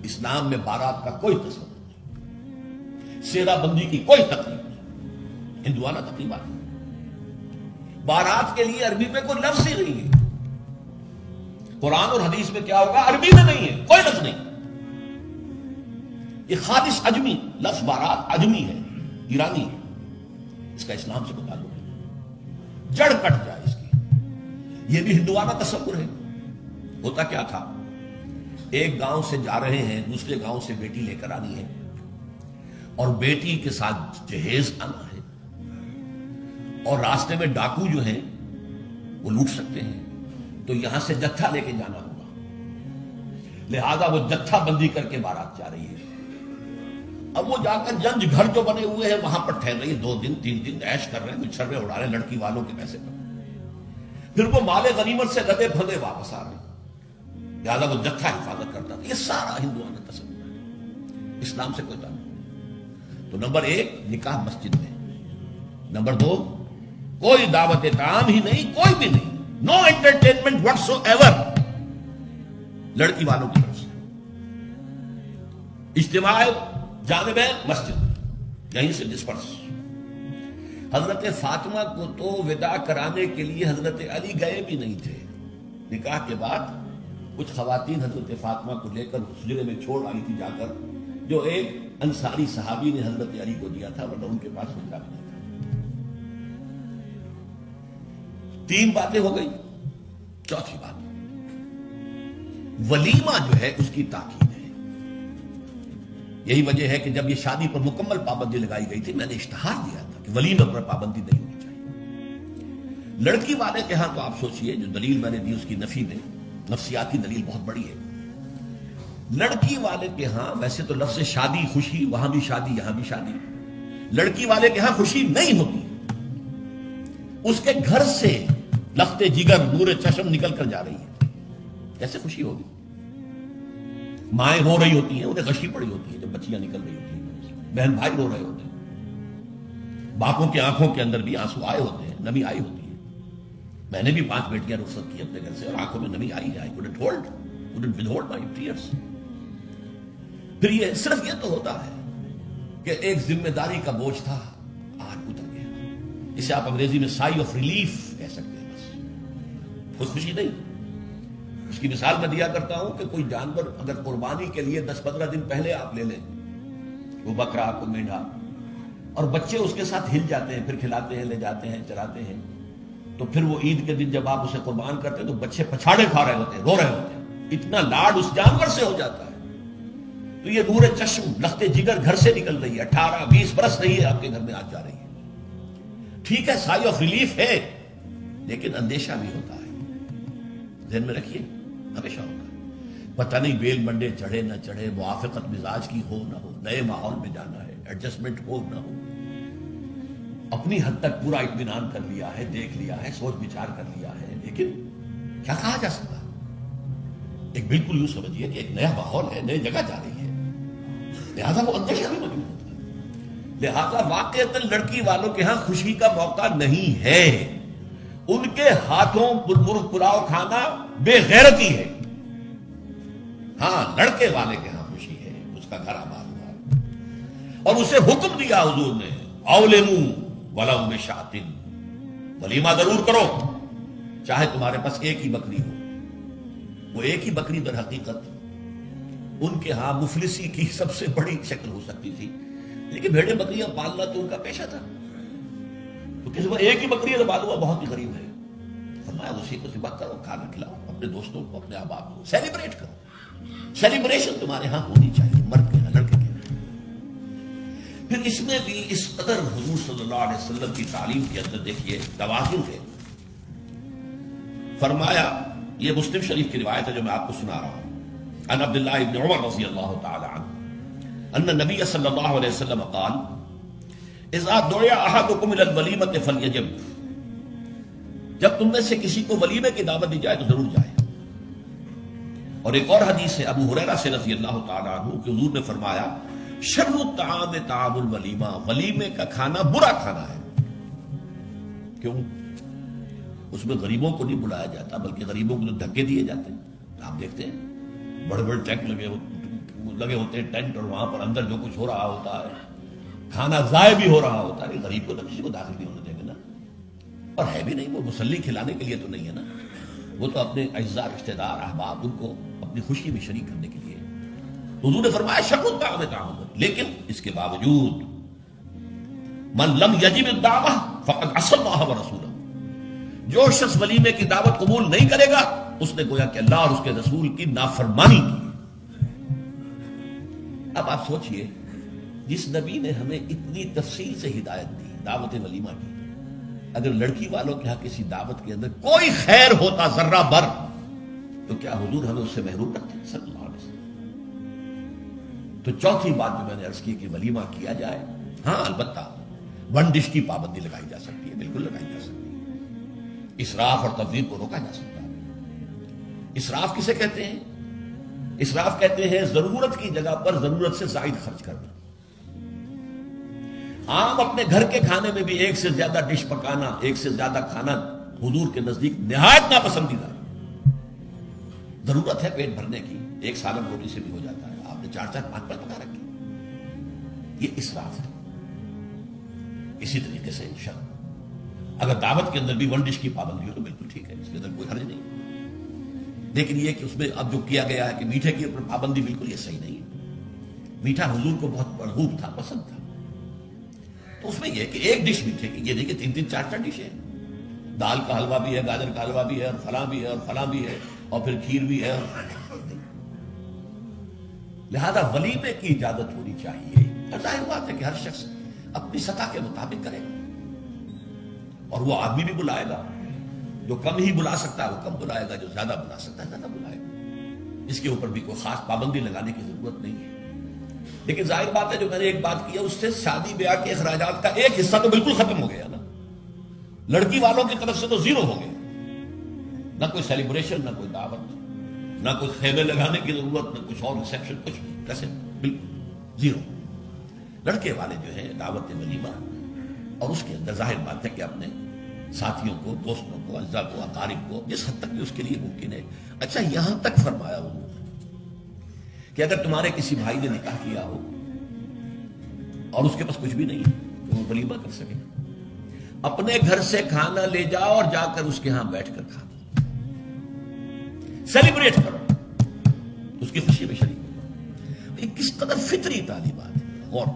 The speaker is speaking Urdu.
اسلام میں بارات کا کوئی تصور نہیں، سیرا بندی کی کوئی تقریب نہیں، ہندوانہ تقریبات نہیں۔ بارات کے لیے عربی میں کوئی لفظ ہی نہیں ہے، قرآن اور حدیث میں کیا ہوگا؟ عربی میں نہیں ہے، کوئی لفظ نہیں۔ یہ خالص عجمی لفظ بارات عجمی ہے، ایرانی ہے، اس کا اسلام سے کوئی تعلق نہیں، جڑ کٹ جائے اس کی۔ یہ بھی ہندوانہ تصور ہے۔ ہوتا کیا تھا، ایک گاؤں سے جا رہے ہیں، دوسرے گاؤں سے بیٹی لے کر آنی ہے اور بیٹی کے ساتھ جہیز آنا ہے، اور راستے میں ڈاکو جو ہیں وہ لوٹ سکتے ہیں، تو یہاں سے جتھا لے کے جانا ہوگا، لہذا وہ جتھا بندی کر کے بارات جا رہی ہے۔ اب وہ جا کر جنج گھر جو بنے ہوئے ہیں وہاں پر ٹھہر رہی ہے، 2 دن 3 دن عیش کر رہے ہیں، چھرے اڑا رہے ہیں لڑکی والوں کے پیسے پر، پھر وہ مال غنیمت سے لدے پھندے واپس آ رہے ہیں، لہٰذا وہ جتھا حفاظت کرتا تھا۔ یہ سارا ہندوانہ تصور ہے، اسلام سے کوئی تعلق نہیں۔ تو نمبر 1 نکاح مسجد میں، نمبر 2 کوئی دعوت طعام ہی نہیں، کوئی بھی نہیں، نو انٹرٹینمنٹ واٹس ایور لڑکی والوں کی طرف سے۔ اجتماع جانب مسجد، یہیں سے ڈسپرس۔ حضرت فاطمہ کو تو وداع کرانے کے لیے حضرت علی گئے بھی نہیں تھے۔ نکاح کے بعد کچھ خواتین حضرت فاطمہ کو لے کر حجرے میں چھوڑ آئی تھی جا کر، جو ایک انصاری صحابی نے حضرت علی کو دیا تھا، ورنہ ان کے پاس حجرہ بھی نہیں تھا۔ 3 باتیں ہو گئی۔ چوتھی بات، ولیمہ جو ہے اس کی تاکید ہے۔ یہی وجہ ہے کہ جب یہ شادی پر مکمل پابندی لگائی گئی تھی، میں نے اشتہار دیا تھا کہ ولیمہ پر پابندی نہیں ہونی چاہیے۔ لڑکی والے کے ہاں تو آپ سوچئے، جو دلیل میں نے دی اس کی نفی میں، نفسیاتی دلیل بہت بڑی ہے۔ لڑکی والے کے ہاں ویسے تو لفظ شادی خوشی، وہاں بھی شادی یہاں بھی شادی، لڑکی والے کے ہاں خوشی نہیں ہوتی، اس کے گھر سے لخت جگر نور چشم نکل کر جا رہی ہے، کیسے خوشی ہوگی؟ مائیں رو رہی ہوتی ہیں، انہیں غشی پڑی ہوتی ہے جب بچیاں نکل رہی ہوتی ہیں، بہن بھائی رو رہے ہوتے ہیں، باپوں کی آنکھوں کے اندر بھی آنسو آئے ہوتے ہیں، نمی آئی ہوتی ہے۔ میں نے بھی 5 بیٹیاں رخصت کی اپنے گھر سے، اور آنکھوں میں نمی آئی ہے، couldn't withhold my tears۔ پھر یہ صرف یہ تو ہوتا ہے کہ ایک ذمہ داری کا بوجھ تھا، آج اتر گیا۔ اسے آپ انگریزی میں سائی آف ریلیف کہہ سکتے ہیں، بس خود خوشی نہیں۔ اس کی مثال میں دیا کرتا ہوں کہ کوئی جانور اگر قربانی کے لیے 10-15 دن پہلے آپ لے لیں، وہ بکرا کو مینڈھا، اور بچے اس کے ساتھ ہل جاتے ہیں، پھر کھلاتے ہیں، لے جاتے ہیں، چراتے ہیں، تو پھر وہ عید کے دن جب آپ اسے قربان کرتے ہیں تو بچے پچھاڑے کھا رہے ہوتے ہیں، رو رہے ہوتے ہیں، اتنا لاڈ اس جانور سے ہو جاتا ہے۔ تو یہ نور چشم لخت جگر گھر سے نکل رہی ہے، 18-20 برس نہیں ہے آپ کے گھر میں آج جا رہی ہے۔ ٹھیک ہے، سائی آف ریلیف ہے، لیکن اندیشہ بھی ہوتا ہے، ذہن میں رکھیے، ہمیشہ ہوگا۔ پتہ نہیں بیل منڈے چڑھے نہ چڑھے، موافقت مزاج کی ہو نہ ہو، نئے ماحول میں جانا ہے، ایڈجسٹمنٹ ہو نہ ہو، اپنی حد تک پورا اطمینان کر لیا ہے، دیکھ لیا ہے، سوچ بچار کر لیا ہے، لیکن کیا کہا جا سکتا؟ ایک بالکل یوں سمجھیے کہ ایک نیا ماحول ہے، نئی جگہ جا رہی ہے، لہذا وہ اندیشہ بھی موجود ہوتا ہے۔ لہذا واقعتاً لڑکی والوں کے ہاں خوشی کا موقع نہیں ہے، ان کے ہاتھوں مرغ پلاؤ کھانا بے غیرتی ہے۔ ہاں، لڑکے والے کے ہاں خوشی ہے، اس کا گھر آباد ہوا ہے، اور اسے حکم دیا حضور نے، اولموا ولو بشاۃ، ولیمہ ضرور کرو، چاہے تمہارے پاس ایک ہی بکری ہو۔ وہ ایک ہی بکری در حقیقت ان کے ہاں مفلسی کی سب سے بڑی شکل ہو سکتی تھی، لیکن بھیڑیں بکریاں پالنا تو ان کا پیشہ تھا، تو کسی پر ایک ہی بکری ہے تو معلوم ہوا بہت ہی غریب ہے، فرمایا اسی کو ذبح کرو، کھانا کھلاؤ اپنے دوستوں کو، اپنے احباب کو، سیلیبریٹ کرو۔ سیلیبریشن تمہارے ہاں ہونی چاہیے، مرد کے ہاں، لڑکے کے ہاں۔ پھر اس میں بھی اس قدر حضور صلی اللہ علیہ وسلم کی تعلیم کے اندر دیکھیے توازن ہے۔ فرمایا، یہ مسلم شریف کی روایت ہے جو میں آپ کو سنا رہا ہوں، عن عبداللہ ابن عمر رضی اللہ تعالی عنہ ان النبی صلی اللہ علیہ وسلم قال اذا دعی احدکم الی الولیمۃ فلیجب، جب تم میں سے کسی کو ولیمے کی دعوت دی جائے تو ضرور جائے۔ اور ایک اور حدیث ہے ابو ہریرہ سے رضی اللہ تعالی عنہ کہ حضور نے فرمایا شر الطعام طعام الولیمہ، ولیمے کا کھانا برا کھانا ہے۔ کیوں؟ اس میں غریبوں کو نہیں بلایا جاتا، بلکہ غریبوں کو تو دھکے دیے جاتے ہیں۔ آپ دیکھتے ہیں بڑے بڑے ٹینک لگے ہو، لگے ہوتے ہیں ٹینٹ اور وہاں پر اندر جو کچھ ہو رہا ہوتا ہے، کھانا ضائع بھی ہو رہا ہوتا ہے، غریب کو تو کسی کو داخل نہیں ہونے دیں گے نا. اور ہے بھی نہیں، وہ مسلی کھلانے کے لیے تو نہیں ہے نا، وہ تو اپنے اعزاء رشتہ دار احباب ان کو اپنی خوشی میں شریک کرنے کے لیے. حضور نے فرمایا شکر الطعام تعاون، لیکن اس کے باوجود من لم یجب الدعوہ فقد عصى اللہ ورسولہ، جو شخص ولیمے کی دعوت قبول نہیں کرے گا اس نے گویا کہ اللہ اور اس کے رسول کی نافرمانی کی. اب آپ سوچئے، جس نبی نے ہمیں اتنی تفصیل سے ہدایت دی دعوت ولیمہ کی، اگر لڑکی والوں کے ہاں کسی دعوت کے اندر کوئی خیر ہوتا ذرہ بر، تو کیا حضور ہمیں اس سے محروم رکھتے صلی اللہ علیہ وسلم؟ تو چوتھی بات جو میں نے عرض کی کہ ولیمہ کیا جائے، ہاں البتہ ون ڈش کی پابندی لگائی جا سکتی ہے، بالکل لگائی جا سکتی ہے. اسراف اور تبذیر کو روکا جا سکتا ہے. اسراف کسے کہتے ہیں؟ اسراف کہتے ہیں ضرورت کی جگہ پر ضرورت سے زائد خرچ کرنا. عام اپنے گھر کے کھانے میں بھی ایک سے زیادہ ڈش پکانا، ایک سے زیادہ کھانا حضور کے نزدیک نہایت ناپسندیدہ. ضرورت ہے پیٹ بھرنے کی، ایک سالن روٹی سے بھی ہو جاتا ہے، آپ نے 4-4-5 پکا رکھے، یہ اسراف ہے. اسی طریقے سے اگر دعوت کے اندر بھی ون ڈش کی پابندی ہو تو بالکل ٹھیک ہے، اس کے اندر کوئی حرج نہیں. لیکن یہ کہ اس میں اب جو کیا گیا ہے کہ میٹھے کی اوپر پابندی، بالکل یہ صحیح نہیں ہے. میٹھا حضور کو بہت مرغوب تھا، پسند تھا، تو اس میں یہ کہ ایک ڈش میٹھے کی، یہ نہیں کہ 3-3 4-4 ڈش ہے. دال کا حلوہ بھی ہے، گاجر کا حلوہ بھی ہے، اور فلاں بھی ہے، اور فلاں بھی ہے، اور پھر کھیر بھی ہے. لہذا ولیمے کی اجازت ہونی چاہیے. ظاہر بات ہے کہ ہر شخص اپنی سطح کے مطابق کرے، اور وہ آدمی بھی بلائے گا، جو کم ہی بلا سکتا ہے وہ کم بلائے گا، جو زیادہ بلا سکتا ہے زیادہ بلائے گا. اس کے اوپر بھی کوئی خاص پابندی لگانے کی ضرورت نہیں ہے. لیکن ظاہر بات ہے جو میں نے ایک بات کی ہے، اس سے شادی بیاہ کے اخراجات کا ایک حصہ تو بالکل ختم ہو گیا نا. لڑکی والوں کی طرف سے تو زیرو ہو گیا، نہ کوئی سیلیبریشن، نہ کوئی دعوت، نہ کوئی خیمے لگانے کی ضرورت، نہ کچھ اور ریسیپشن، کچھ کیسے بالکل زیرو. لڑکے والے جو ہیں دعوت ولیمہ، اور اس کے اندر ظاہر بات ہے کہ اپنے ساتھیوں کو، دوستوں کو، اعزاء کو، اقارب کو جس حد تک بھی اس کے لیے ممکن ہے. اچھا یہاں تک فرمایا ہو کہ اگر تمہارے کسی بھائی نے نکاح کیا ہو اور اس کے پاس کچھ بھی نہیں ہے تو وہ ولیمہ کر سکے، اپنے گھر سے کھانا لے جاؤ اور جا کر اس کے ہاں بیٹھ کر کھا، سیلیبریٹ کرو، اس کی خوشی میں شریک ہو. یہ کس قدر فطری تعلیمات ہے. اور